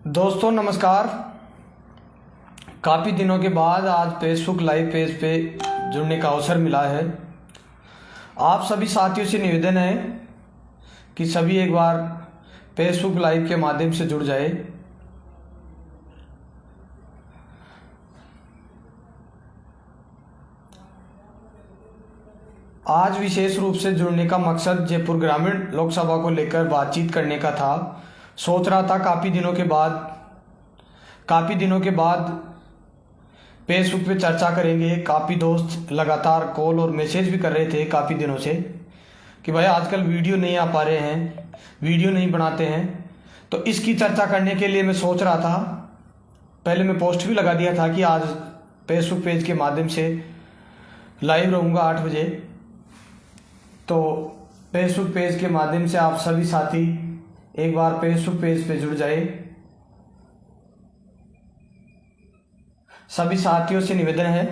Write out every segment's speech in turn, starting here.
दोस्तों नमस्कार। काफ़ी दिनों के बाद आज फेसबुक लाइव पेज पे जुड़ने का अवसर मिला है। आप सभी साथियों से निवेदन है कि सभी एक बार फेसबुक लाइव के माध्यम से जुड़ जाए। आज विशेष रूप से जुड़ने का मकसद जयपुर ग्रामीण लोकसभा को लेकर बातचीत करने का था। सोच रहा था काफ़ी दिनों के बाद फेसबुक पे चर्चा करेंगे। काफ़ी दोस्त लगातार कॉल और मैसेज भी कर रहे थे काफ़ी दिनों से कि भाई आजकल वीडियो नहीं आ पा रहे हैं, वीडियो नहीं बनाते हैं। तो इसकी चर्चा करने के लिए मैं सोच रहा था, पहले मैं पोस्ट भी लगा दिया था कि आज फेसबुक पेज के माध्यम से लाइव रहूँगा 8 बजे। तो फेसबुक पेज के माध्यम से आप सभी साथी एक बार फेसबुक पेज पे जुड़ जाए। सभी साथियों से निवेदन है,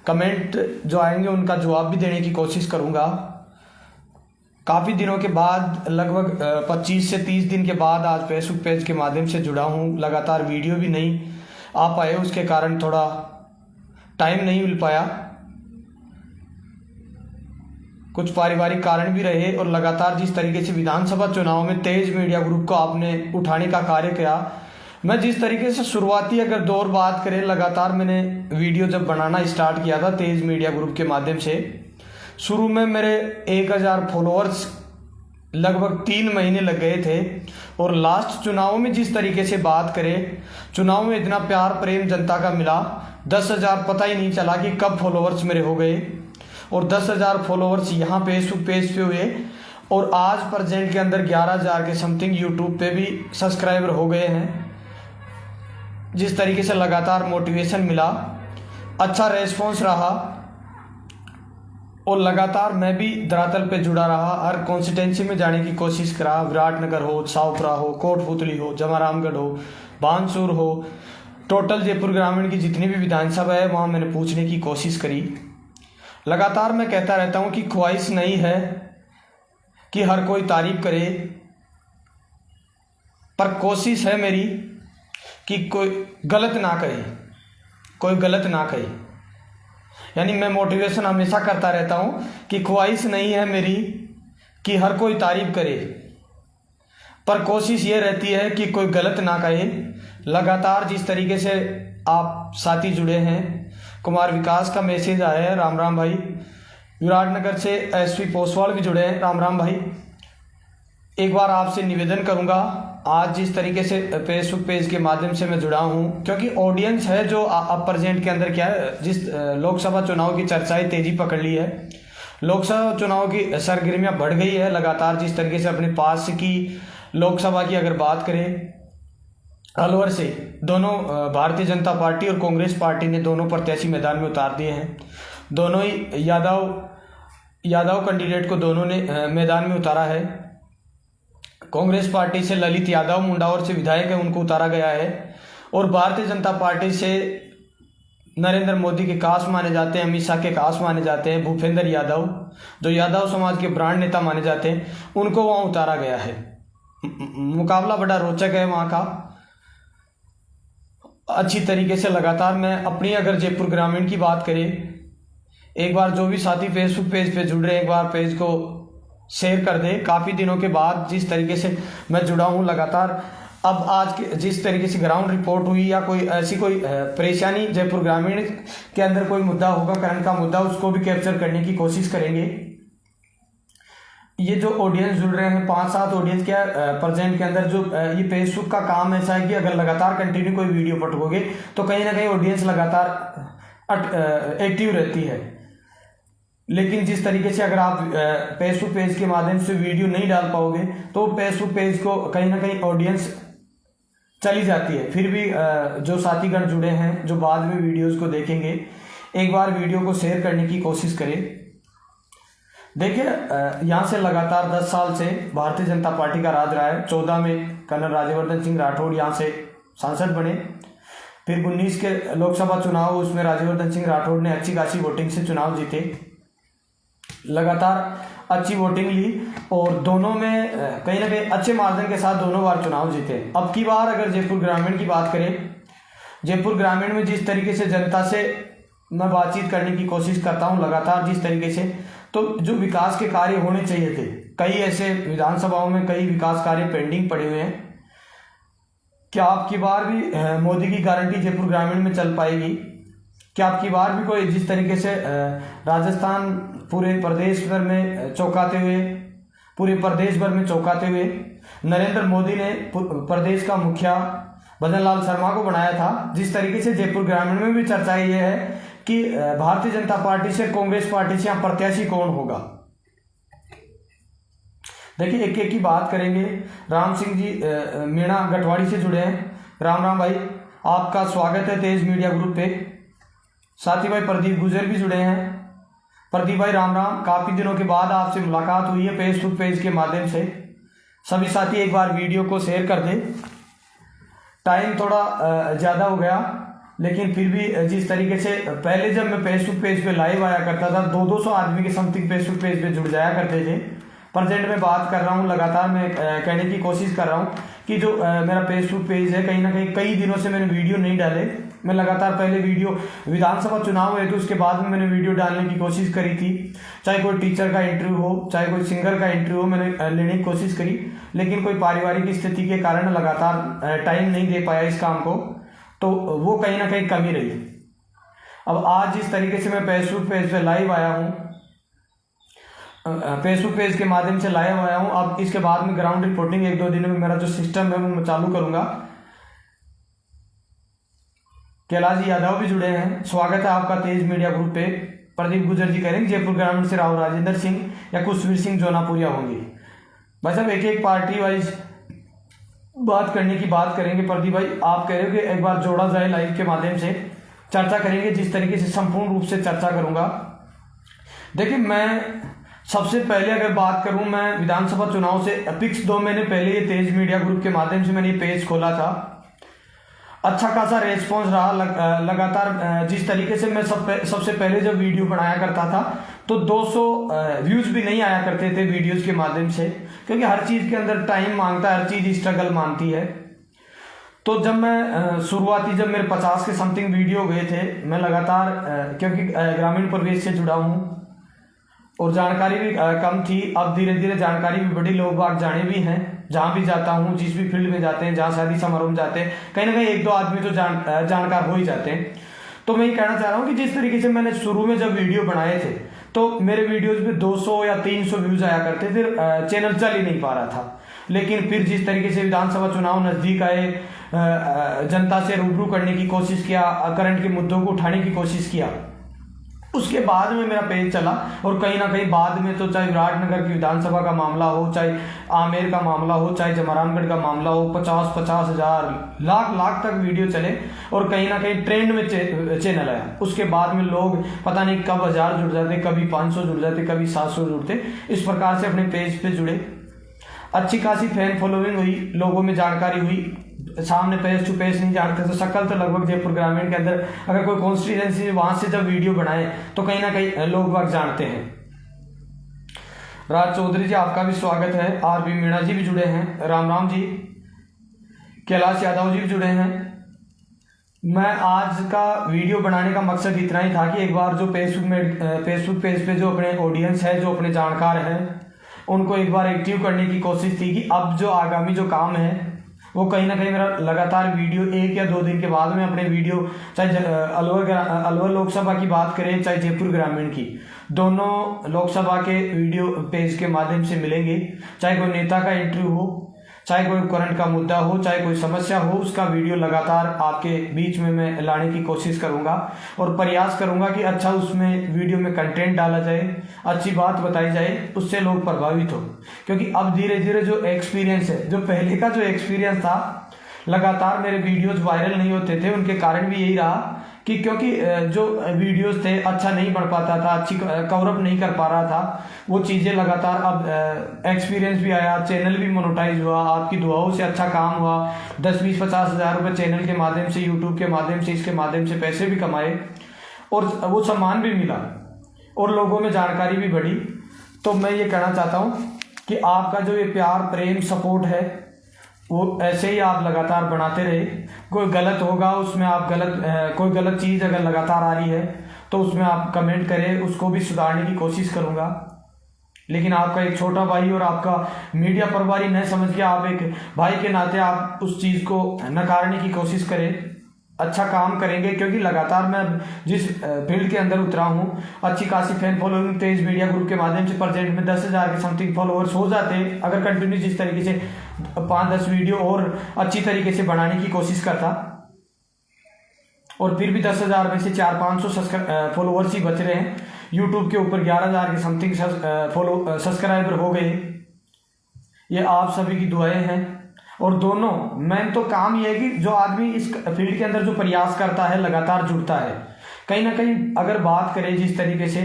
कमेंट जो आएंगे उनका जवाब भी देने की कोशिश करूंगा। काफ़ी दिनों के बाद, लगभग 25 से 30 दिन के बाद आज फेसबुक पेज के माध्यम से जुड़ा हूं। लगातार वीडियो भी नहीं आ पाए, उसके कारण थोड़ा टाइम नहीं मिल पाया, कुछ पारिवारिक कारण भी रहे। और लगातार जिस तरीके से विधानसभा चुनाव में तेज मीडिया ग्रुप को आपने उठाने का कार्य किया, मैं जिस तरीके से शुरुआती अगर दौर बात करें, लगातार मैंने वीडियो जब बनाना स्टार्ट किया था तेज मीडिया ग्रुप के माध्यम से, शुरू में मेरे 1000 फॉलोअर्स लगभग 3 महीने लग गए थे। और लास्ट चुनाव में जिस तरीके से बात करें, चुनाव में इतना प्यार प्रेम जनता का मिला, 10,000 पता ही नहीं चला कि कब फॉलोअर्स मेरे हो गए। और 10,000 फॉलोअर्स यहाँ फेसबुक पेज पे हुए और आज प्रेजेंट के अंदर 11,000 के समथिंग यूट्यूब पे भी सब्सक्राइबर हो गए हैं। जिस तरीके से लगातार मोटिवेशन मिला, अच्छा रेस्पॉन्स रहा और लगातार मैं भी धरातल पे जुड़ा रहा। हर कॉन्स्टिटेंसी में जाने की कोशिश करा, विराटनगर हो, शाहपुरा हो, कोटपुतली हो, जमारामगढ़ हो, बानसूर हो, टोटल जयपुर ग्रामीण की जितनी भी विधानसभा है वहाँ मैंने पूछने की कोशिश करी। लगातार मैं कहता रहता हूँ कि ख्वाहिश नहीं है कि हर कोई तारीफ करे, पर कोशिश है मेरी कि कोई गलत ना कहे। यानी मैं मोटिवेशन हमेशा करता रहता हूँ कि ख्वाहिश नहीं है मेरी कि हर कोई तारीफ करे, पर कोशिश ये रहती है कि कोई गलत ना कहे। लगातार जिस तरीके से आप साथी जुड़े हैं, कुमार विकास का मैसेज आया है, राम राम भाई। विराटनगर से एसपी पोसवाल भी जुड़े हैं, राम राम भाई। एक बार आपसे निवेदन करूंगा, आज जिस तरीके से फेसबुक पेज के माध्यम से मैं जुड़ा हूं, क्योंकि ऑडियंस है जो अब प्रेजेंट के अंदर क्या है, जिस लोकसभा चुनाव की चर्चाएं तेजी पकड़ ली है, लोकसभा चुनाव की सरगर्मियां बढ़ गई है लगातार। जिस तरीके से अपने पास की लोकसभा की अगर बात करें, अलवर से दोनों भारतीय जनता पार्टी और कांग्रेस पार्टी ने दोनों प्रत्याशी मैदान में उतार दिए हैं। दोनों ही यादव कैंडिडेट को दोनों ने मैदान में उतारा है। कांग्रेस पार्टी से ललित यादव मुंडावर से विधायक है, उनको उतारा गया है। और भारतीय जनता पार्टी से नरेंद्र मोदी के खास माने जाते हैं, अमित शाह के खास माने जाते हैं, भूपेंद्र यादव जो यादव समाज के ब्रांड नेता माने जाते हैं, उनको वहाँ उतारा गया है। मुकाबला बड़ा रोचक है वहाँ का। अच्छी तरीके से लगातार मैं अपनी अगर जयपुर ग्रामीण की बात करें, एक बार जो भी साथी फेसबुक पेज पे जुड़ रहे हैं, एक बार पेज को शेयर कर दे। काफ़ी दिनों के बाद जिस तरीके से मैं जुड़ा हूँ लगातार, अब आज के जिस तरीके से ग्राउंड रिपोर्ट हुई या कोई ऐसी कोई परेशानी जयपुर ग्रामीण के अंदर कोई मुद्दा होगा, करंट का मुद्दा, उसको भी कैप्चर करने की कोशिश करेंगे। ये जो ऑडियंस जुड़ रहे हैं 5-7 ऑडियंस क्या प्रेजेंट के अंदर, जो ये फेसबुक का काम ऐसा है कि अगर लगातार कंटिन्यू कोई वीडियो पटकोगे तो कहीं ना कहीं ऑडियंस लगातार एक्टिव रहती है। लेकिन जिस तरीके से अगर आप फेसबुक पेज के माध्यम से वीडियो नहीं डाल पाओगे तो फेसबुक पेज को कहीं ना कहीं ऑडियंस चली जाती है। फिर भी जो साथीगण जुड़े हैं जो बाद में वीडियोस को देखेंगे, एक बार वीडियो को शेयर करने की कोशिश करें। देखिए, यहाँ से लगातार 10 साल से भारतीय जनता पार्टी का राज रहा है। 14 में कर्नल राज्यवर्धन सिंह राठौड़ यहाँ से सांसद बने। फिर 19 के लोकसभा चुनाव, उसमें राज्यवर्धन सिंह राठौड़ ने अच्छी खासी वोटिंग से चुनाव जीते। लगातार अच्छी वोटिंग ली और दोनों में कहीं ना कहीं अच्छे मार्जिन के साथ दोनों बार चुनाव जीते। अब की बार अगर जयपुर ग्रामीण की बात करें, जयपुर ग्रामीण में जिस तरीके से जनता से मैं बातचीत करने की कोशिश करता हूं लगातार, जिस तरीके से, तो जो विकास के कार्य होने चाहिए थे, कई ऐसे विधानसभाओं में कई विकास कार्य पेंडिंग पड़े हुए हैं। क्या आपकी बार भी मोदी की गारंटी जयपुर ग्रामीण में चल पाएगी? क्या आपकी बार भी कोई जिस तरीके से राजस्थान पूरे प्रदेश भर में चौंकाते हुए, पूरे प्रदेश भर में चौंकाते हुए नरेंद्र मोदी ने प्रदेश का मुखिया भजन लाल शर्मा को बनाया था, जिस तरीके से जयपुर ग्रामीण में भी चर्चा ये है कि भारतीय जनता पार्टी से कांग्रेस पार्टी से यहाँ प्रत्याशी कौन होगा। देखिए एक एक की बात करेंगे। राम सिंह जी मीणा गठवाड़ी से जुड़े हैं, राम राम भाई, आपका स्वागत है तेज मीडिया ग्रुप पे। साथी भाई प्रदीप गुजर भी जुड़े हैं। प्रदीप भाई राम राम, काफ़ी दिनों के बाद आपसे मुलाकात हुई है फेसबुक पेज के माध्यम से। सभी साथी एक बार वीडियो को शेयर कर दें। टाइम थोड़ा ज़्यादा हो गया, लेकिन फिर भी जिस तरीके से पहले जब मैं फेसबुक पेज पे लाइव आया करता था 200 आदमी के समथिंग फेसबुक पेज पे जुड़ जाया करते थे। प्रेजेंट में बात कर रहा हूँ, लगातार मैं कहने की कोशिश कर रहा हूँ कि जो मेरा फेसबुक पेज है, कहीं ना कहीं कई दिनों से मैंने वीडियो नहीं डाले। मैं लगातार पहले वीडियो विधानसभा चुनाव हुए थे उसके बाद में मैंने वीडियो डालने की कोशिश करी थी, चाहे कोई टीचर का इंटरव्यू हो, चाहे कोई सिंगर का इंटरव्यू हो, मैंने लेने की कोशिश करी, लेकिन कोई पारिवारिक स्थिति के कारण लगातार टाइम नहीं दे पाया इस काम को, तो वो कहीं ना कहीं कमी रही। अब आज जिस तरीके से मैं फेसबुक पेज पे लाइव आया हूँ, फेसबुक पेज के माध्यम से लाइव आया हूँ, अब इसके बाद में ग्राउंड रिपोर्टिंग 1-2 दिन में मेरा जो सिस्टम है वो मैं चालू करूंगा। कैलाश यादव भी जुड़े हैं, स्वागत है आपका तेज मीडिया ग्रुप पे। प्रदीप गुजर जी करेंगे जयपुर ग्रामीण से राव राजेंद्र सिंह या कुशवीर सिंह जोनापुरिया होंगे। भाई साहब एक एक पार्टी वाइज बात करने की बात करेंगे। प्रदीप भाई आप कह रहे हो कि एक बार जोड़ा जाए लाइव के माध्यम से, चर्चा करेंगे, जिस तरीके से संपूर्ण रूप से चर्चा करूंगा। देखिए मैं सबसे पहले अगर बात करूं, मैं विधानसभा चुनाव से फिक्स 2 महीने पहले ये तेज मीडिया ग्रुप के माध्यम से मैंने ये पेज खोला था। अच्छा खासा रेस्पॉन्स रहा लगातार। जिस तरीके से मैं सबसे पहले जब वीडियो बनाया करता था तो 200 व्यूज भी नहीं आया करते थे वीडियोज के माध्यम से, क्योंकि हर चीज़ के अंदर टाइम मांगता है, हर चीज़ स्ट्रगल मांगती है। तो जब मैं शुरुआती जब मेरे 50 के समथिंग वीडियो गए थे, मैं लगातार क्योंकि ग्रामीण परिवेश से जुड़ा हूँ और जानकारी भी कम थी, अब धीरे धीरे जानकारी भी बढ़ी, लोग बाग जाने भी हैं। जहाँ भी जाता हूँ, जिस भी फील्ड में जाते हैं, जहाँ शादी समारोह में जाते हैं, कहीं ना कहीं 1-2 आदमी तो जानकार हो ही जाते हैं। तो मैं ये कहना चाह रहा हूँ कि जिस तरीके से मैंने शुरू में जब वीडियो बनाए थे तो मेरे वीडियोज में 200 या 300 व्यूज आया करते थे, चैनल चल ही नहीं पा रहा था। लेकिन फिर जिस तरीके से विधानसभा चुनाव नज़दीक आए, जनता से रूबरू करने की कोशिश किया, करंट के मुद्दों को उठाने की कोशिश किया, उसके बाद में मेरा पेज चला। और कहीं ना कहीं बाद में तो चाहे विराटनगर की विधानसभा का मामला हो, चाहे आमेर का मामला हो, चाहे जमरानगढ़ का मामला हो, 50-50 हज़ार लाख तक वीडियो चले और कहीं ना कहीं ट्रेंड में चैनल आया। उसके बाद में लोग पता नहीं कब 1000 जुड़ जाते, कभी 500 जुड़ जाते, कभी 700 जुड़ते, इस प्रकार से अपने पेज पे जुड़े। अच्छी खासी फैन फॉलोइंग हुई, लोगों में जानकारी हुई। सामने पेज टू पेज नहीं जानते तो शक्ल तो लगभग जयपुर ग्रामीण के अंदर अगर कोई कॉन्स्टिट्यूएंसी वहां से जब वीडियो बनाए तो कहीं ना कहीं लोग बाग जानते हैं। राज चौधरी जी आपका भी स्वागत है। आरबी मीणा जी भी जुड़े हैं, राम राम जी। कैलाश यादव जी भी जुड़े हैं। मैं आज का वीडियो बनाने का मकसद इतना ही था कि एक बार जो फेसबुक पेज पे जो अपने ऑडियंस है, जो अपने जानकार हैं, उनको एक बार एक्टिव करने की कोशिश थी कि अब जो आगामी जो काम है वो कहीं ना कहीं मेरा लगातार वीडियो 1 या 2 दिन के बाद में अपने वीडियो, चाहे अलवर लोकसभा की बात करें, चाहे जयपुर ग्रामीण की, दोनों लोकसभा के वीडियो पेज के माध्यम से मिलेंगे। चाहे कोई नेता का इंटरव्यू हो, चाहे कोई करंट का मुद्दा हो, चाहे कोई समस्या हो, उसका वीडियो लगातार आपके बीच में मैं लाने की कोशिश करूंगा और प्रयास करूंगा कि अच्छा उसमें वीडियो में कंटेंट डाला जाए, अच्छी बात बताई जाए, उससे लोग प्रभावित हो। क्योंकि अब धीरे धीरे जो एक्सपीरियंस है, जो पहले का जो एक्सपीरियंस था, लगातार मेरे वीडियोज वायरल नहीं होते थे, उनके कारण भी यही रहा कि क्योंकि जो वीडियोस थे अच्छा नहीं बन पाता था, अच्छी कवरअप नहीं कर पा रहा था, वो चीज़ें लगातार अब एक्सपीरियंस भी आया, चैनल भी मोनेटाइज हुआ, आपकी दुआओं से अच्छा काम हुआ, 10-20-50 हज़ार रुपये चैनल के माध्यम से, यूट्यूब के माध्यम से, इसके माध्यम से पैसे भी कमाए और वो सम्मान भी मिला और लोगों में जानकारी भी बढ़ी। तो मैं ये कहना चाहता हूँ कि आपका जो ये प्यार प्रेम सपोर्ट है वो ऐसे ही आप लगातार बनाते रहे। कोई गलत होगा उसमें आप कोई गलत चीज़ अगर लगातार आ रही है तो उसमें आप कमेंट करें, उसको भी सुधारने की कोशिश करूँगा। लेकिन आपका एक छोटा भाई और आपका मीडिया प्रभारी न समझ के आप एक भाई के नाते आप उस चीज़ को नकारने की कोशिश करें। अच्छा काम करेंगे, क्योंकि लगातार मैं जिस फील्ड के अंदर उतरा हूँ, अच्छी खासी फैन फॉलोइंग तेज मीडिया ग्रुप के माध्यम से प्रेजेंट में 10,000 के समथिंग फॉलोअर्स हो जाते अगर कंटिन्यू जिस तरीके से 5-10 वीडियो और अच्छी तरीके से बनाने की कोशिश करता, और फिर भी 10,000 में से 400-500 फॉलोअर्स ही बच रहे हैं। यूट्यूब के ऊपर 11,000 के समथिंग सब्सक्राइबर हो गए। ये आप सभी की दुआएं हैं। और दोनों मेन तो काम ये है कि जो आदमी इस फील्ड के अंदर जो प्रयास करता है, लगातार जुड़ता है, कहीं ना कहीं अगर बात करें जिस तरीके से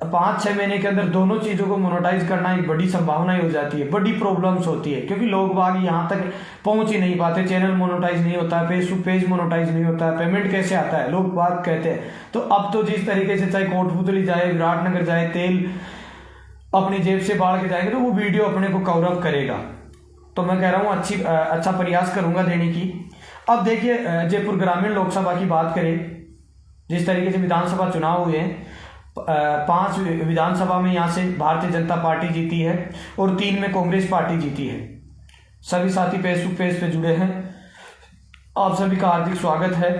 5-6 महीने के अंदर दोनों चीज़ों को मोनेटाइज करना एक बड़ी संभावना हो जाती है, बड़ी प्रॉब्लम्स होती है, क्योंकि लोग बाग यहाँ तक पहुँच ही नहीं पाते। चैनल मोनेटाइज नहीं होता, फेसबुक पेज मोनेटाइज नहीं होता, पेमेंट कैसे आता है लोग बात कहते हैं। तो अब तो जिस तरीके से चाहे कोटपुतली जाए, विराटनगर जाए, तेल अपनी जेब से बाढ़ के जाएंगे तो वो वीडियो अपने को कवर अप करेगा। तो मैं कह रहा हूँ अच्छा प्रयास करूंगा देने की। अब देखिए, जयपुर ग्रामीण लोकसभा की बात करें, जिस तरीके से विधानसभा चुनाव हुए हैं, 5 विधानसभा में यहाँ से भारतीय जनता पार्टी जीती है और 3 में कांग्रेस पार्टी जीती है। सभी साथी फेसबुक पेज पे जुड़े हैं, आप सभी का हार्दिक स्वागत है,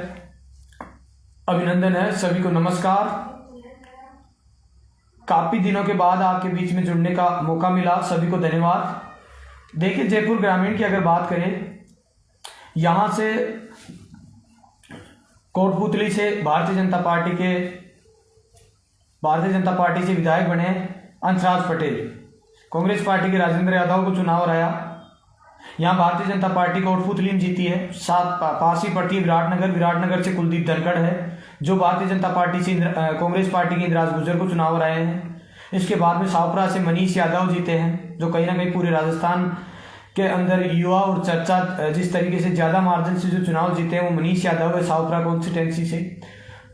अभिनंदन है, सभी को नमस्कार। काफी दिनों के बाद आपके बीच में जुड़ने का मौका मिला, सभी को धन्यवाद। देखिए, जयपुर ग्रामीण की अगर बात करें, यहाँ से कोटपुतली से भारतीय जनता पार्टी से विधायक बने अंशराज पटेल, कांग्रेस पार्टी के राजेंद्र यादव को चुनाव हराया। यहाँ भारतीय जनता पार्टी कोटपुतली में जीती है। पास ही पड़ती है विराटनगर से कुलदीप धनखड़ है जो भारतीय जनता पार्टी से कांग्रेस पार्टी के इंदिराज गुर्जर को चुनाव हराए हैं। इसके बाद में शाहपुरा से मनीष यादव जीते हैं, जो कहीं ना कहीं पूरे राजस्थान के अंदर युवा और चर्चा जिस तरीके से ज़्यादा मार्जिन से जो चुनाव जीते हैं वो मनीष यादव है। शाहपुरा कॉन्स्टिट्यूंसी से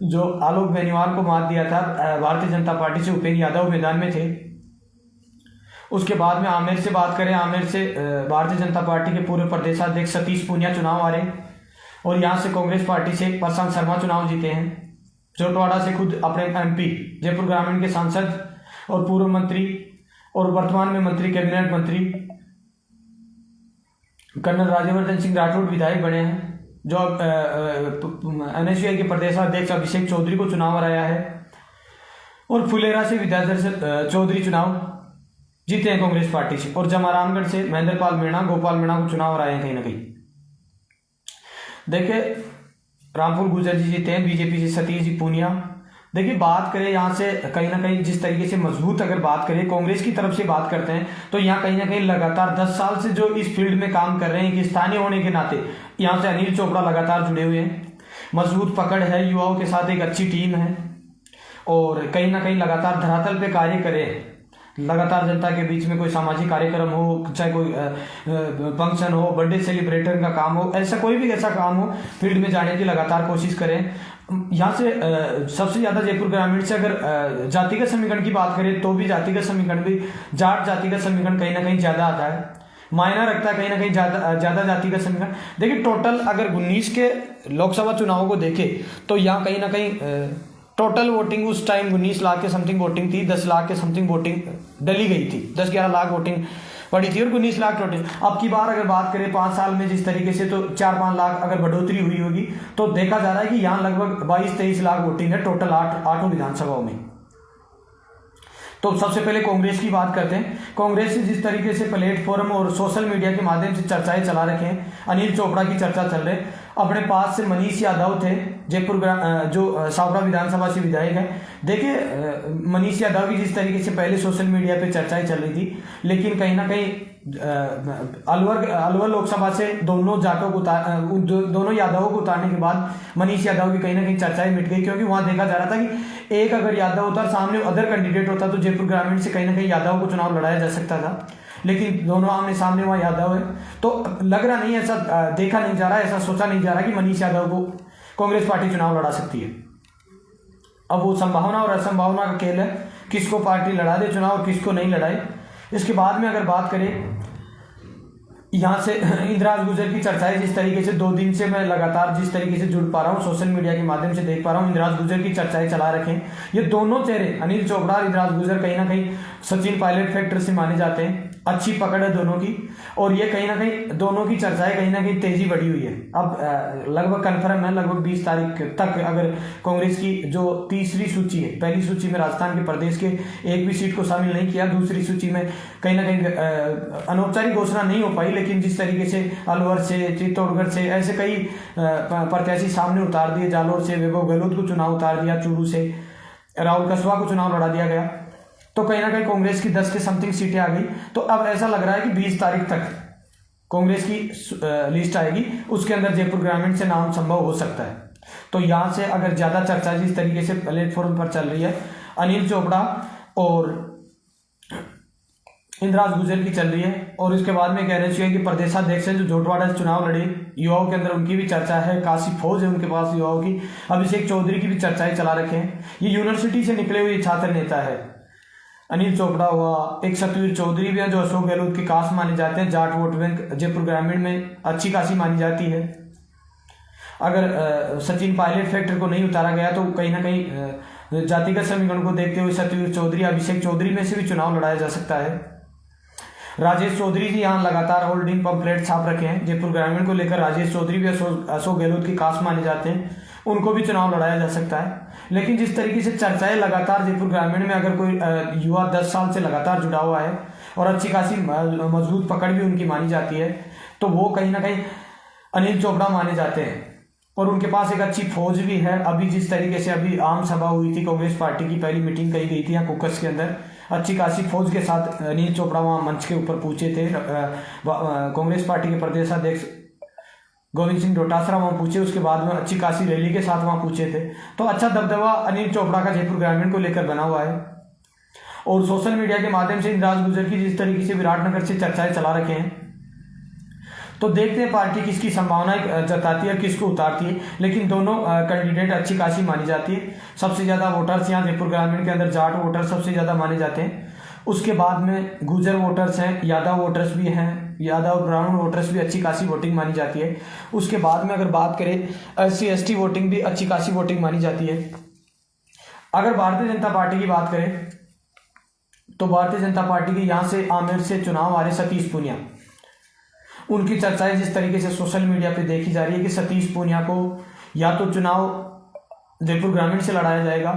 जो आलोक बेनीवाल को मात दिया था भारतीय जनता पार्टी से, उपेंद्र यादव मैदान में थे। उसके बाद में आमेर से बात करें, आमेर से भारतीय जनता पार्टी के पूर्व प्रदेशाध्यक्ष सतीश पूनिया चुनाव हारे और यहाँ से कांग्रेस पार्टी से प्रशांत शर्मा चुनाव जीते हैं। जोटवाड़ा से खुद अपने MP जयपुर ग्रामीण के सांसद और पूर्व मंत्री और वर्तमान में मंत्री कैबिनेट मंत्री कर्नल राज्यवर्धन सिंह राठौड़ विधायक बने हैं, जो NSUI के प्रदेशाध्यक्ष अभिषेक चौधरी को चुनाव हराया है। और फुलेरा से विद्याधर चौधरी चुनाव जीते हैं कांग्रेस पार्टी से, और जमारामगढ़ से महेंद्रपाल मीणा, गोपाल मीणा को चुनाव हराए हैं कहीं ना कहीं। देखिए, रामपुर गुर्जर जी जीते हैं बीजेपी से, सतीश जी पूनिया। देखिए, बात करें यहाँ से कहीं ना कहीं जिस तरीके से मजबूत अगर बात करें कांग्रेस की तरफ से बात करते हैं तो यहाँ कहीं ना कहीं लगातार 10 साल से जो इस फील्ड में काम कर रहे हैं कि स्थानीय होने के नाते यहाँ से अनिल चोपड़ा लगातार जुड़े हुए हैं। मजबूत पकड़ है, युवाओं के साथ एक अच्छी टीम है और कहीं ना कहीं लगातार धरातल पे कार्य करें। लगातार जनता के बीच में कोई सामाजिक कार्यक्रम हो, चाहे कोई फंक्शन हो, बर्थडे सेलिब्रेटर का काम हो, ऐसा कोई भी ऐसा काम हो, फील्ड में जाने की लगातार कोशिश करें। यहाँ से सबसे ज़्यादा जयपुर ग्रामीण से अगर जातिगत समीकरण की बात करें तो भी जातिगत समीकरण भी जाट जातिगत समीकरण कहीं ना कहीं ज़्यादा आता है, मायना रखता है कहीं ना कहीं ज़्यादा जातिगत समीकरण। देखिए, टोटल अगर 19 के लोकसभा चुनावों को देखें तो यहाँ कहीं ना कहीं टोटल वोटिंग उस टाइम 19 लाख के समथिंग वोटिंग थी, 10 लाख के समथिंग वोटिंग डली गई थी, 10-11 लाख वोटिंग पड़ी थी और 19 लाख टोटल। अब की बार अगर बात करें 5 साल में जिस तरीके से तो 4-5 लाख अगर बढ़ोतरी हुई होगी तो देखा जा रहा है कि यहाँ लगभग 22-23 लाख वोटिंग है टोटल 8 विधानसभाओं में। तो सबसे पहले कांग्रेस की बात करते हैं। कांग्रेस से जिस तरीके से प्लेटफॉर्म और सोशल मीडिया के माध्यम से चर्चाएं चला रखे हैं, अनिल चोपड़ा की चर्चा चल रही, अपने पास से मनीष यादव थे जयपुर जो शाहपुरा विधानसभा से विधायक है। देखिए, मनीष यादव की जिस तरीके से पहले सोशल मीडिया पे चर्चाएं चल रही थी, लेकिन कहीं ना कहीं अलवर लोकसभा से दोनों यादवों को उतारने के बाद मनीष यादव की कहीं ना कहीं चर्चाएं मिट गई, क्योंकि वहां देखा जा रहा था कि एक अगर यादव होता और सामने अदर कैंडिडेट होता तो जयपुर ग्रामीण से कहीं ना कहीं यादव को चुनाव लड़ाया जा सकता था, लेकिन दोनों आमने सामने वहाँ यादव है। तो लग रहा नहीं, ऐसा देखा नहीं जा रहा, ऐसा सोचा नहीं जा रहा कि मनीष यादव को कांग्रेस पार्टी चुनाव लड़ा सकती है। अब वो संभावना और असंभावना का खेल है, किसको पार्टी लड़ा दे चुनाव और किसको नहीं लड़ाए। इसके बाद में अगर बात करें यहाँ से इंदिराज गुजर की चर्चाएं, जिस तरीके से 2 दिन से मैं लगातार जिस तरीके से जुड़ पा रहा हूँ, सोशल मीडिया के माध्यम से देख पा रहा हूँ, इंदिराज गुजर की चर्चाएं चला रखें। ये दोनों चेहरे अनिल चोपड़ा और इंदिराज गुजर कहीं ना कहीं सचिन पायलट फैक्टर से माने जाते हैं। अच्छी पकड़ है दोनों की, और ये कहीं ना कहीं दोनों की चर्चाएं कहीं ना कहीं तेजी बढ़ी हुई है। अब लगभग कन्फर्म है, लगभग 20 तारीख तक अगर कांग्रेस की जो तीसरी सूची है, पहली सूची में राजस्थान के प्रदेश के एक भी सीट को शामिल नहीं किया, दूसरी सूची में कहीं ना कहीं अनौपचारिक घोषणा नहीं हो पाई, लेकिन जिस तरीके से अलवर से, चित्तौड़गढ़ से ऐसे कई प्रत्याशी सामने उतार दिए, जालोर से वैभव गहलोत को चुनाव उतार दिया, चूरू से राहुल कसवा को चुनाव लड़ा दिया गया, तो कहीं ना कहीं कांग्रेस की 10 के समथिंग सीटें आ गई। तो अब ऐसा लग रहा है कि 20 तारीख तक कांग्रेस की लिस्ट आएगी, उसके अंदर जयपुर ग्रामीण से नाम संभव हो सकता है। तो यहाँ से अगर ज़्यादा चर्चा जिस तरीके से प्लेटफॉर्म पर चल रही है, अनिल चोपड़ा और इंदिराज गुजर की चल रही है, और इसके बाद में कहना चाहिए कि प्रदेशाध्यक्ष जो जोटवाड़ा से चुनाव लड़े, युवाओं के अंदर उनकी भी चर्चा है, काशी फौज है उनके पास युवाओं की, अभिषेक चौधरी की भी चर्चाएं चला रखे हैं। ये यूनिवर्सिटी से निकले हुए छात्र नेता है, अनिल चोपड़ा हुआ, एक सतवीर चौधरी भी है जो अशोक गहलोत के खास माने जाते हैं। जाट वोट बैंक जयपुर ग्रामीण में अच्छी खासी मानी जाती है। अगर सचिन पायलट फैक्टर को नहीं उतारा गया तो कहीं ना कहीं जातिगत समीकरण को देखते हुए सतवीर चौधरी, अभिषेक चौधरी में से भी चुनाव लड़ाया जा सकता है। राजेश चौधरी जी यहाँ लगातार होल्डिंग पंपलेट छाप रखे हैं जयपुर ग्रामीण को लेकर। राजेश चौधरी भी अशोक गहलोत की खास माने जाते हैं, उनको भी चुनाव लड़ाया जा सकता है। लेकिन जिस तरीके से चर्चाएं लगातार जयपुर ग्रामीण में, अगर कोई युवा 10 साल से लगातार जुड़ा हुआ है और अच्छी खासी मजबूत पकड़ भी उनकी मानी जाती है, तो वो कहीं ना कहीं अनिल चोपड़ा माने जाते हैं, और उनके पास एक अच्छी फौज भी है। अभी जिस तरीके से अभी आम सभा हुई थी, कांग्रेस पार्टी की पहली मीटिंग कही गई थी यहाँ कुकस के अंदर, अच्छी खासी फौज के साथ अनिल चोपड़ा वहाँ मंच के ऊपर पूछे थे। कांग्रेस पार्टी के प्रदेशाध्यक्ष गोविंद सिंह डोटासरा वहाँ पूछे, उसके बाद में अच्छी खासी रैली के साथ वहाँ पूछे थे। तो अच्छा दबदबा अनिल चोपड़ा का जयपुर ग्रामीण को लेकर बना हुआ है, और सोशल मीडिया के माध्यम से इंदिराज गुजर की जिस तरीके से विराटनगर से चर्चाएं चला रखे हैं, तो देखते हैं पार्टी किसकी संभावनाएं जताती है, किसको उतारती है। लेकिन दोनों कैंडिडेट अच्छी खासी मानी जाती है। सबसे ज़्यादा वोटर्स यहाँ जयपुर ग्रामीण के अंदर जाट वोटर सबसे ज़्यादा माने जाते हैं, उसके बाद में गुजर वोटर्स हैं, यादव वोटर्स भी हैं, यादव ब्राह्मण वोटर्स भी अच्छी खासी वोटिंग मानी जाती है। उसके बाद में अगर बात करें SC/ST वोटिंग भी अच्छी खासी वोटिंग मानी जाती है। अगर भारतीय जनता पार्टी की बात करें तो भारतीय जनता पार्टी के यहाँ से आमेर से चुनाव आ रहे सतीश पूनिया, उनकी चर्चाएं जिस तरीके से सोशल मीडिया पे देखी जा रही है कि सतीश पूनिया को या तो चुनाव जयपुर ग्रामीण से लड़ाया जाएगा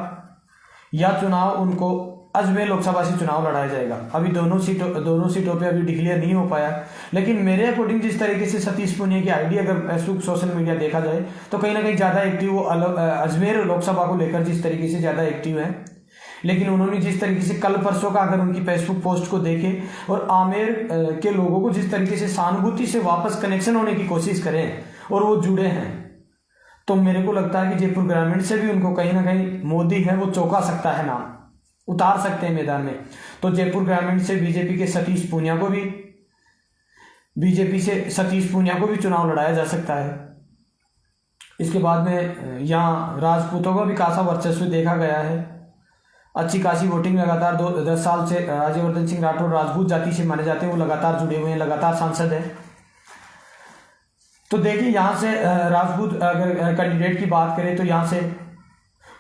या चुनाव उनको अजमेर लोकसभा से चुनाव लड़ाया जाएगा। अभी दोनों सीटों पे अभी डिक्लेयर नहीं हो पाया, लेकिन मेरे अकॉर्डिंग जिस तरीके से सतीश पूनिया की आईडी अगर फेसबुक सोशल मीडिया देखा जाए तो कहीं ना कहीं ज़्यादा एक्टिव वो अजमेर लोकसभा को लेकर जिस तरीके से ज़्यादा एक्टिव है। लेकिन उन्होंने जिस तरीके से कल परसों का अगर उनकी फेसबुक पोस्ट को देखे और आमेर के लोगों को जिस तरीके से सहानुभूति से वापस कनेक्शन होने की कोशिश करें और वो जुड़े हैं, तो मेरे को लगता है कि जयपुर ग्रामीण से भी उनको कहीं ना कहीं मोदी है वो चौंका सकता है, नाम उतार सकते हैं मैदान में। तो जयपुर ग्रामीण से बीजेपी के सतीश पूनिया को भी चुनाव लड़ाया जा सकता है। इसके बाद में यहाँ राजपूतों का भी खासा वर्चस्व देखा गया है, अच्छी खासी वोटिंग लगातार 10 साल से राज्यवर्धन सिंह राठौर राजपूत जाति से माने जाते हैं, वो लगातार जुड़े हुए हैं, लगातार सांसद हैं। तो देखिए यहाँ से राजपूत अगर कैंडिडेट की बात करें तो यहाँ से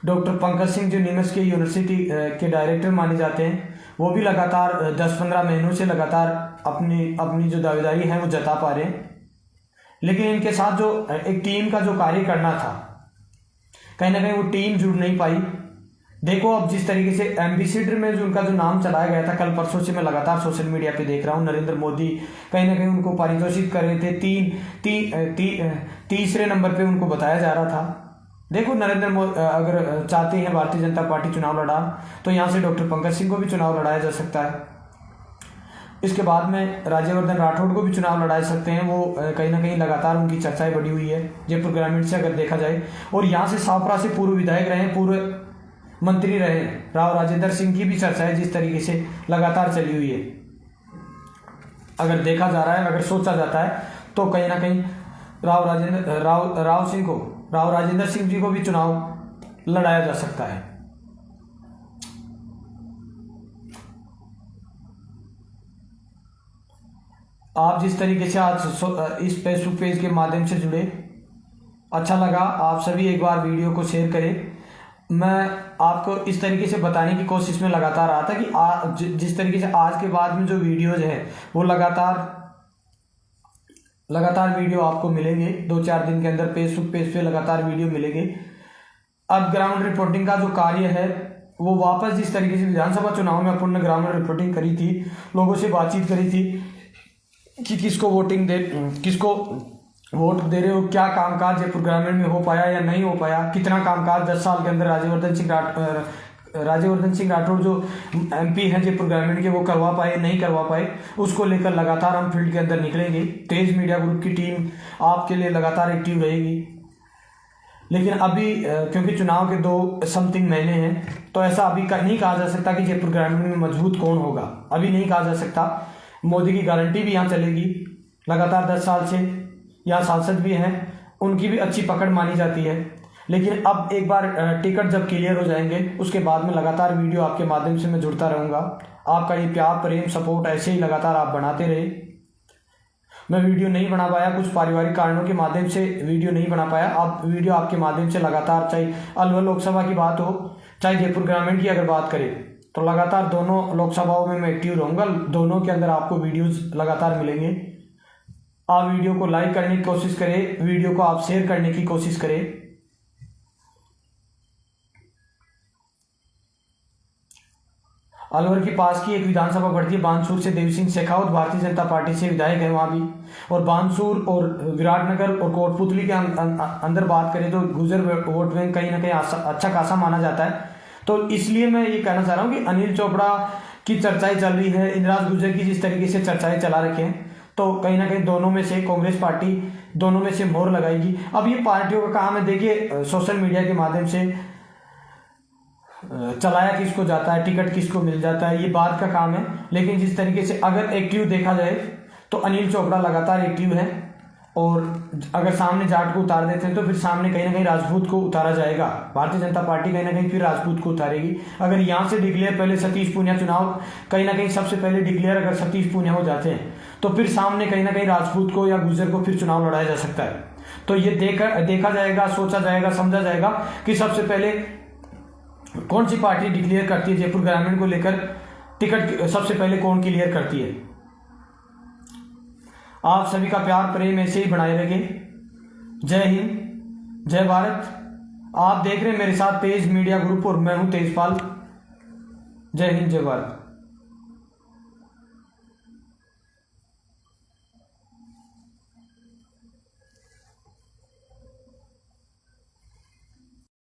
डॉक्टर पंकज सिंह जो नीमच के यूनिवर्सिटी के डायरेक्टर माने जाते हैं, वो भी लगातार 10-15 महीनों से लगातार अपनी जो दावेदारी है वो जता पा रहे हैं। लेकिन इनके साथ जो एक टीम का जो कार्य करना था, कहीं ना कहीं वो टीम जुड़ नहीं पाई। देखो अब जिस तरीके से एम्बेसडर में जो उनका जो नाम चलाया गया था, कल परसों से मैं लगातार सोशल मीडिया पे देख रहा हूँ, नरेंद्र मोदी कहीं ना कहीं उनको पारितोषित कर रहे थे, तीसरे नंबर पे उनको बताया जा रहा था। देखो नरेंद्र मोदी अगर चाहते हैं भारतीय जनता पार्टी चुनाव लड़ा तो यहाँ से डॉक्टर पंकज सिंह को भी चुनाव लड़ाया जा सकता है। इसके बाद में राज्यवर्धन राठौड़ को भी चुनाव लड़ा सकते हैं, वो कहीं ना कहीं लगातार उनकी चर्चाएं बढ़ी हुई है जयपुर ग्रामीण से अगर देखा जाए। और यहाँ से सावपरा से पूर्व विधायक रहे, पूर्व मंत्री रहे राव राजेंद्र सिंह की भी चर्चाएं जिस तरीके से लगातार चली हुई है, अगर देखा जा रहा है, अगर सोचा जाता है तो कहीं ना कहीं राव राजेंद्र सिंह जी को भी चुनाव लड़ाया जा सकता है। आप जिस तरीके से आज इस फेसबुक पेज के माध्यम से जुड़े, अच्छा लगा। आप सभी एक बार वीडियो को शेयर करें। मैं आपको इस तरीके से बताने की कोशिश में लगातार रहा था कि जिस तरीके से आज के बाद में जो वीडियोज है वो लगातार वीडियो आपको मिलेंगे। 2-4 दिन के अंदर फेसबुक पेज पे लगातार वीडियो मिलेंगे। अब ग्राउंड रिपोर्टिंग का जो कार्य है वो वापस जिस तरीके से विधानसभा चुनाव में अपन ने ग्राउंड रिपोर्टिंग करी थी, लोगों से बातचीत करी थी कि किसको वोट दे रहे हो, क्या कामकाज जयपुर ग्रामीण में हो पाया या नहीं हो पाया, कितना कामकाज 10 साल के अंदर राज्यवर्धन सिंह राठौड़ जो MP हैं जयपुर ग्रामीण के वो करवा पाए नहीं करवा पाए, उसको लेकर लगातार हम फील्ड के अंदर निकलेंगे। तेज मीडिया ग्रुप की टीम आपके लिए लगातार एक्टिव रहेगी। लेकिन अभी क्योंकि चुनाव के 2 समथिंग महीने हैं तो ऐसा अभी नहीं कहा जा सकता कि जयपुर ग्रामीण में मजबूत कौन होगा, अभी नहीं कहा जा सकता। मोदी की गारंटी भी यहाँ चलेगी लगातार 10 साल से, यहाँ सांसद भी हैं, उनकी भी अच्छी पकड़ मानी जाती है। लेकिन अब एक बार टिकट जब क्लियर हो जाएंगे उसके बाद में लगातार वीडियो आपके माध्यम से मैं जुड़ता रहूँगा। आपका ये प्यार प्रेम सपोर्ट ऐसे ही लगातार आप बनाते रहे। मैं वीडियो नहीं बना पाया, कुछ पारिवारिक कारणों के माध्यम से वीडियो नहीं बना पाया। अब वीडियो आपके माध्यम से लगातार, चाहे अलवर लोकसभा की बात हो चाहे जयपुर ग्रामीण की अगर बात करें, तो लगातार दोनों लोकसभाओं में मैं एक्टिव रहूँगा। दोनों के अंदर आपको वीडियोज़ लगातार मिलेंगे। आप वीडियो को लाइक करने की कोशिश करें, वीडियो को आप शेयर करने की कोशिश करें। अलवर के पास की एक विधानसभा पड़ती है बानसूर से, देवी सिंह शेखावत भारतीय जनता पार्टी से विधायक है वहाँ भी। और बानसूर और विराटनगर और कोटपुतली के अंदर बात करें तो गुजर वोट बैंक कहीं ना कहीं अच्छा खासा माना जाता है। तो इसलिए मैं ये कहना चाह रहा हूँ कि अनिल चोपड़ा की चर्चाएं चल रही है, इंदिराज गुर्जर की जिस तरीके से चर्चाएं चला रखे हैं, तो कहीं ना कहीं दोनों में से कांग्रेस पार्टी दोनों में से मोहर लगाएगी। अब ये पार्टियों का काम है, देखिए सोशल मीडिया के माध्यम से चलाया किसको जाता है, टिकट किसको मिल जाता है, ये बात का काम है। लेकिन जिस तरीके से अगर एक्टिव देखा जाए तो अनिल चोपड़ा लगातार एक्टिव है। और अगर सामने जाट को उतार देते हैं तो फिर सामने कहीं ना कहीं राजपूत को उतारा जाएगा। भारतीय जनता पार्टी कहीं ना कहीं फिर राजपूत को उतारेगी। अगर यहाँ से डिक्लेयर पहले सतीश पूनिया चुनाव कहीं ना कहीं सबसे पहले डिक्लेयर अगर सतीश पूनिया हो जाते हैं तो फिर सामने कहीं ना कहीं राजपूत को या गुर्जर को फिर चुनाव लड़ाया जा सकता है। तो ये देखा जाएगा, सोचा जाएगा, समझा जाएगा कि सबसे पहले कौन सी पार्टी डिक्लेयर करती है जयपुर ग्रामीण को लेकर टिकट, सबसे पहले कौन क्लियर करती है। आप सभी का प्यार प्रेम ऐसे ही बनाए रखें। जय हिंद, जय भारत। आप देख रहे हैं मेरे साथ तेज मीडिया ग्रुप और मैं हूं तेजपाल। जय हिंद, जय भारत।